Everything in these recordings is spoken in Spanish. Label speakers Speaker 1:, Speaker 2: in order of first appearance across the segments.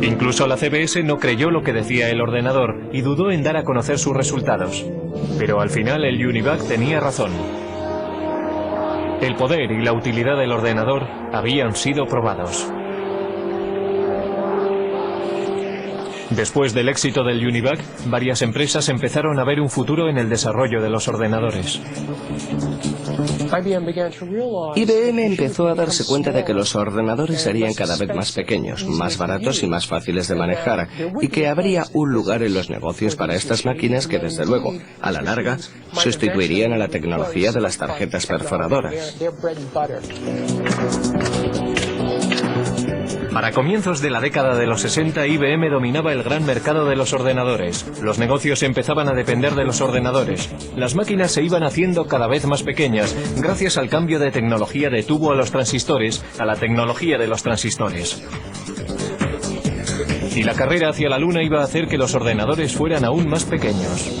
Speaker 1: Incluso la CBS no creyó lo que decía el ordenador y dudó en dar a conocer sus resultados. Pero al final el Univac tenía razón. El poder y la utilidad del ordenador habían sido probados. Después del éxito del Univac, varias empresas empezaron a ver un futuro en el desarrollo de los ordenadores.
Speaker 2: IBM empezó a darse cuenta de que los ordenadores serían cada vez más pequeños, más baratos y más fáciles de manejar, y que habría un lugar en los negocios para estas máquinas que, desde luego, a la larga, sustituirían a la tecnología de las tarjetas perforadoras.
Speaker 1: Para comienzos de la década de los 60, IBM dominaba el gran mercado de los ordenadores. Los negocios empezaban a depender de los ordenadores. Las máquinas se iban haciendo cada vez más pequeñas, gracias al cambio de tecnología de tubo a los transistores, a la tecnología de los transistores. Y la carrera hacia la luna iba a hacer que los ordenadores fueran aún más pequeños.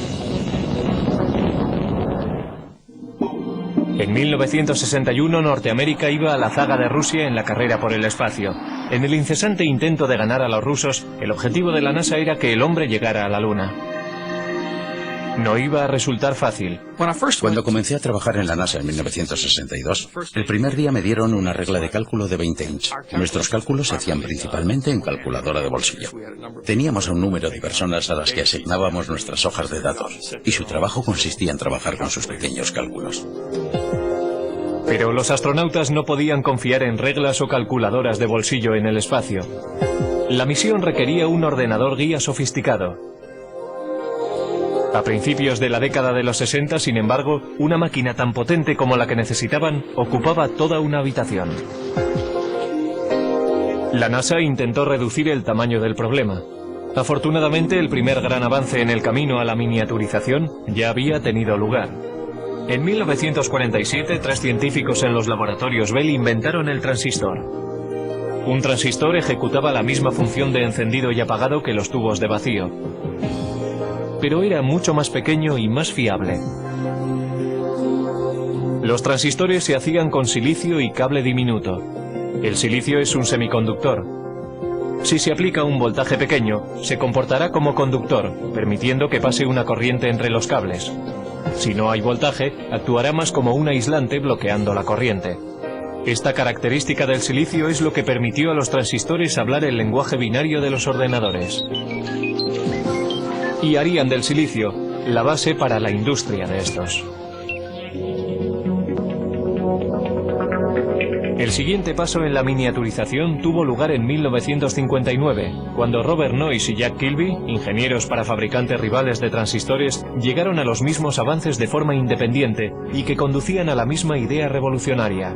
Speaker 1: En 1961, Norteamérica iba a la zaga de Rusia en la carrera por el espacio. En el incesante intento de ganar a los rusos, el objetivo de la NASA era que el hombre llegara a la Luna. No iba a resultar fácil.
Speaker 3: Cuando comencé a trabajar en la NASA en 1962, el primer día me dieron una regla de cálculo de 20 inch. Nuestros cálculos se hacían principalmente en calculadora de bolsillo. Teníamos un número de personas a las que asignábamos nuestras hojas de datos, y su trabajo consistía en trabajar con sus pequeños cálculos.
Speaker 1: Pero los astronautas no podían confiar en reglas o calculadoras de bolsillo en el espacio. La misión requería un ordenador guía sofisticado. A principios de la década de los 60, sin embargo, una máquina tan potente como la que necesitaban ocupaba toda una habitación. La NASA intentó reducir el tamaño del problema. Afortunadamente, el primer gran avance en el camino a la miniaturización ya había tenido lugar. En 1947, 3 científicos en los laboratorios Bell inventaron el transistor. Un transistor ejecutaba la misma función de encendido y apagado que los tubos de vacío, pero era mucho más pequeño y más fiable. Los transistores se hacían con silicio y cable diminuto. El silicio es un semiconductor. Si se aplica un voltaje pequeño, se comportará como conductor, permitiendo que pase una corriente entre los cables. Si no hay voltaje, actuará más como un aislante bloqueando la corriente. Esta característica del silicio es lo que permitió a los transistores hablar el lenguaje binario de los ordenadores. Y harían del silicio la base para la industria de estos. El siguiente paso en la miniaturización tuvo lugar en 1959, cuando Robert Noyce y Jack Kilby, ingenieros para fabricantes rivales de transistores, llegaron a los mismos avances de forma independiente y que conducían a la misma idea revolucionaria.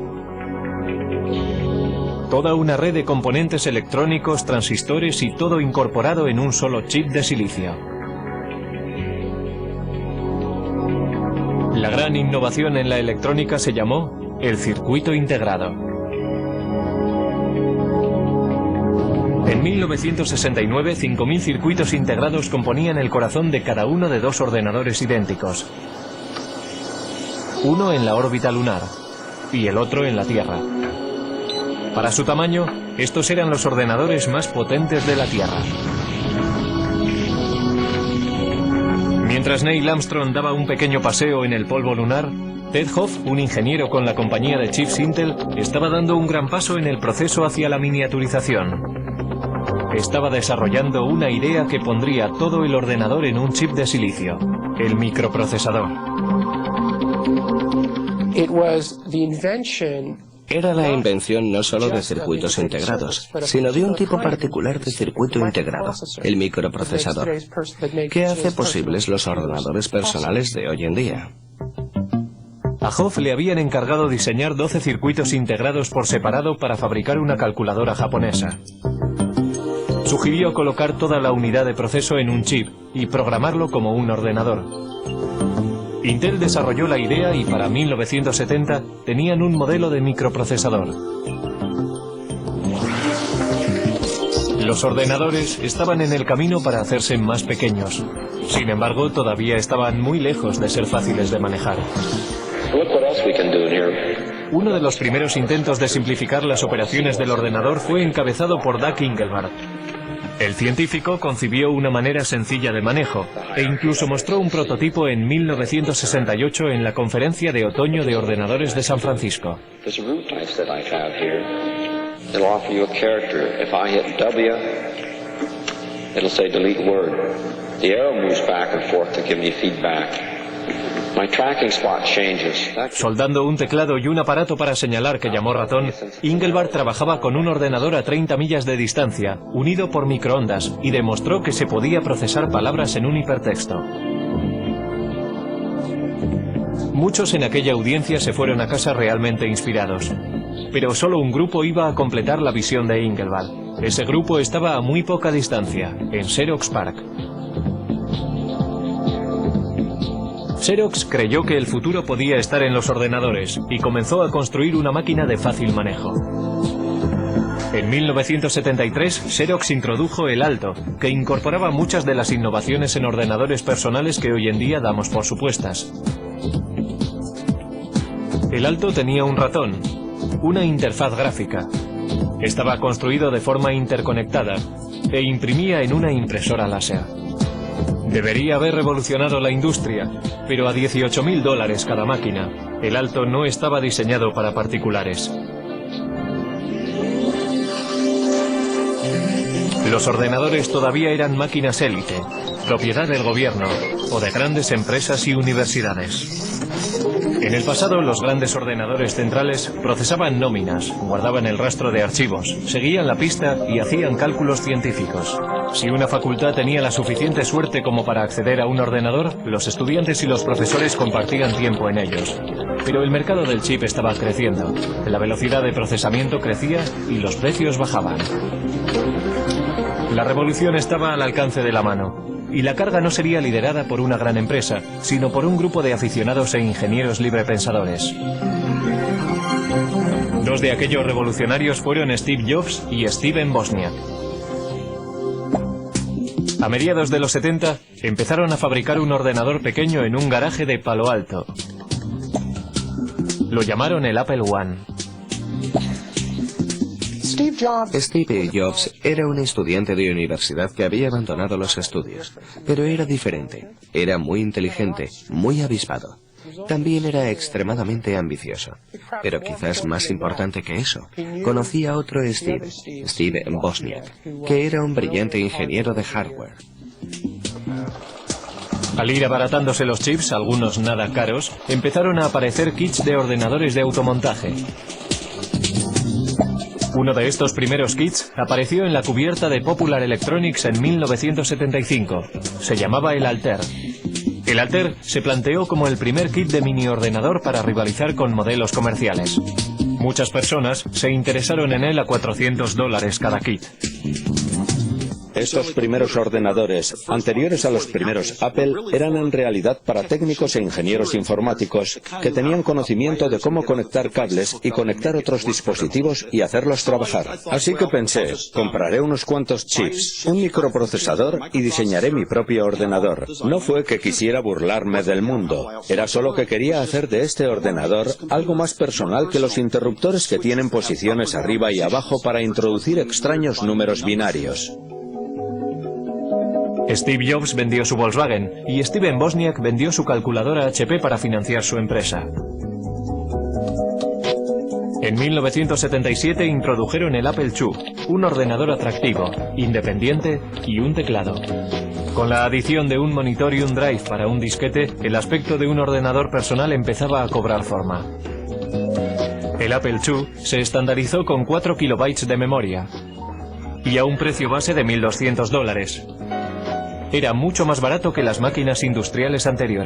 Speaker 1: Toda una red de componentes electrónicos, transistores y todo incorporado en un solo chip de silicio. La gran innovación en la electrónica se llamó el circuito integrado. En 1969, 5.000 circuitos integrados componían el corazón de cada uno de 2 ordenadores idénticos. Uno en la órbita lunar y el otro en la Tierra. Para su tamaño, estos eran los ordenadores más potentes de la Tierra. Mientras Neil Armstrong daba un pequeño paseo en el polvo lunar, Ted Hoff, un ingeniero con la compañía de chips Intel, estaba dando un gran paso en el proceso hacia la miniaturización. Estaba desarrollando una idea que pondría todo el ordenador en un chip de silicio, el microprocesador.
Speaker 2: Era la invención no solo de circuitos integrados, sino de un tipo particular de circuito integrado, el microprocesador, que hace posibles los ordenadores personales de hoy en día.
Speaker 1: A Hoff le habían encargado diseñar 12 circuitos integrados por separado para fabricar una calculadora japonesa. Sugirió colocar toda la unidad de proceso en un chip y programarlo como un ordenador. Intel desarrolló la idea y para 1970 tenían un modelo de microprocesador. Los ordenadores estaban en el camino para hacerse más pequeños. Sin embargo, todavía estaban muy lejos de ser fáciles de manejar. Uno de los primeros intentos de simplificar las operaciones del ordenador fue encabezado por Doug Engelbart. El científico concibió una manera sencilla de manejo e incluso mostró un prototipo en 1968 en la Conferencia de Otoño de Ordenadores de San Francisco. Soldando un teclado y un aparato para señalar que llamó ratón, Engelbart trabajaba con un ordenador a 30 millas de distancia, unido por microondas, y demostró que se podía procesar palabras en un hipertexto. Muchos en aquella audiencia se fueron a casa realmente inspirados, pero solo un grupo iba a completar la visión de Engelbart. Ese grupo estaba a muy poca distancia, en Xerox PARC. Xerox creyó que el futuro podía estar en los ordenadores y comenzó a construir una máquina de fácil manejo. En 1973, Xerox introdujo el Alto, que incorporaba muchas de las innovaciones en ordenadores personales que hoy en día damos por supuestas. El Alto tenía un ratón, una interfaz gráfica. Estaba construido de forma interconectada e imprimía en una impresora láser. Debería haber revolucionado la industria, pero a $18.000 cada máquina, el Alto no estaba diseñado para particulares. Los ordenadores todavía eran máquinas élite, propiedad del gobierno o de grandes empresas y universidades. En el pasado, los grandes ordenadores centrales procesaban nóminas, guardaban el rastro de archivos, seguían la pista y hacían cálculos científicos. Si una facultad tenía la suficiente suerte como para acceder a un ordenador, los estudiantes y los profesores compartían tiempo en ellos. Pero el mercado del chip estaba creciendo, la velocidad de procesamiento crecía y los precios bajaban. La revolución estaba al alcance de la mano. Y la carga no sería liderada por una gran empresa, sino por un grupo de aficionados e ingenieros librepensadores. Dos de aquellos revolucionarios fueron Steve Jobs y Steven Wozniak. A mediados de los 70, empezaron a fabricar un ordenador pequeño en un garaje de Palo Alto. Lo llamaron el Apple I.
Speaker 2: Steve Jobs era un estudiante de universidad que había abandonado los estudios, pero era diferente. Era muy inteligente, muy avispado. También era extremadamente ambicioso. Pero quizás más importante que eso, conocía a otro Steve Wozniak, que era un brillante ingeniero de hardware.
Speaker 1: Al ir abaratándose los chips, algunos nada caros, empezaron a aparecer kits de ordenadores de automontaje. Uno de estos primeros kits apareció en la cubierta de Popular Electronics en 1975. Se llamaba el Altair. El Altair se planteó como el primer kit de mini ordenador para rivalizar con modelos comerciales. Muchas personas se interesaron en él a $400 cada kit.
Speaker 4: Estos primeros ordenadores, anteriores a los primeros Apple, eran en realidad para técnicos e ingenieros informáticos que tenían conocimiento de cómo conectar cables y conectar otros dispositivos y hacerlos trabajar. Así que pensé, compraré unos cuantos chips, un microprocesador y diseñaré mi propio ordenador. No fue que quisiera burlarme del mundo, era solo que quería hacer de este ordenador algo más personal que los interruptores que tienen posiciones arriba y abajo para introducir extraños números binarios.
Speaker 1: Steve Jobs vendió su Volkswagen y Steven Wozniak vendió su calculadora HP para financiar su empresa. En 1977 introdujeron el Apple II, un ordenador atractivo, independiente y un teclado. Con la adición de un monitor y un drive para un disquete, el aspecto de un ordenador personal empezaba a cobrar forma. El Apple II se estandarizó con 4 kilobytes de memoria y a un precio base de $1.200. Era mucho más barato que las máquinas industriales anteriores.